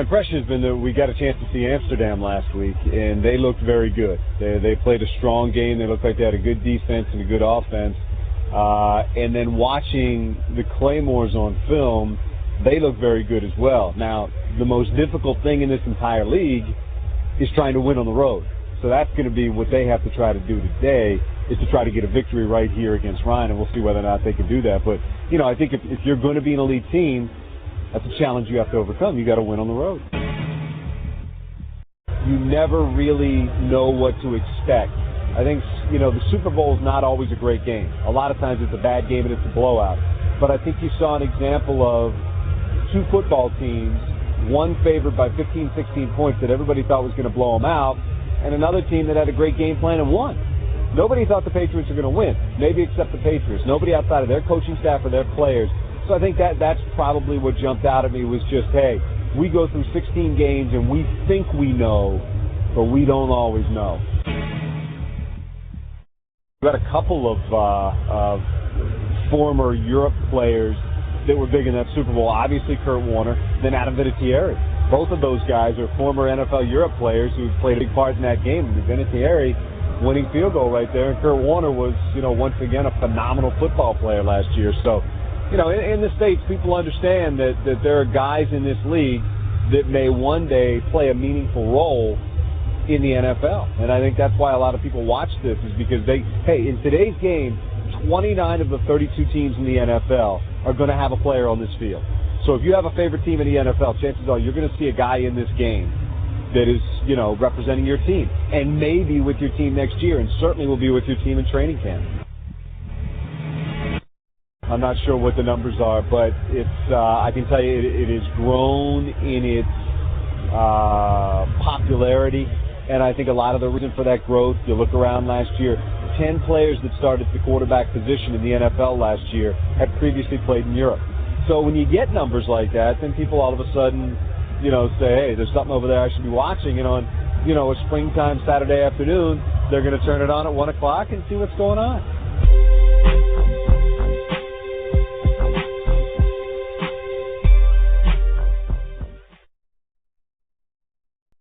impression has been that we got a chance to see Amsterdam last week, and they looked very good. They played a strong game. They looked like they had a good defense and a good offense. And then watching the Claymores on film, they look very good as well. Now, the most difficult thing in this entire league is trying to win on the road. So that's going to be what they have to try to do today, is to try to get a victory right here against Ryan, and we'll see whether or not they can do that. But, you know, I think if you're going to be an elite team, that's a challenge you have to overcome. You got to win on the road. You never really know what to expect. I think, you know, the Super Bowl is not always a great game. A lot of times it's a bad game and it's a blowout. But I think you saw an example of two football teams, one favored by 15, 16 points that everybody thought was going to blow them out, and another team that had a great game plan and won. Nobody thought the Patriots were going to win, maybe except the Patriots. Nobody outside of their coaching staff or their players. So I think that's probably what jumped out at me, was just, hey, we go through 16 games and we think we know, but we don't always know. We've got a couple of former Europe players that were big in that Super Bowl. Obviously Kurt Warner, then Adam Vinatieri. Both of those guys are former NFL Europe players who played a big part in that game. Vinatieri winning field goal right there, and Kurt Warner was, you know, once again a phenomenal football player last year. So, you know, in the States, people understand that there are guys in this league that may one day play a meaningful role in the NFL. And I think that's why a lot of people watch this, is because in today's game, 29 of the 32 teams in the NFL are going to have a player on this field. So if you have a favorite team in the NFL, chances are you're going to see a guy in this game that is, you know, representing your team, and maybe with your team next year, and certainly will be with your team in training camp. I'm not sure what the numbers are, but it's I can tell you it has grown in its popularity, and I think a lot of the reason for that growth, you look around last year, 10 players that started the quarterback position in the NFL last year had previously played in Europe. So when you get numbers like that, then people all of a sudden, you know, say, hey, there's something over there I should be watching. And on, you know, a springtime Saturday afternoon, they're going to turn it on at 1 o'clock and see what's going on.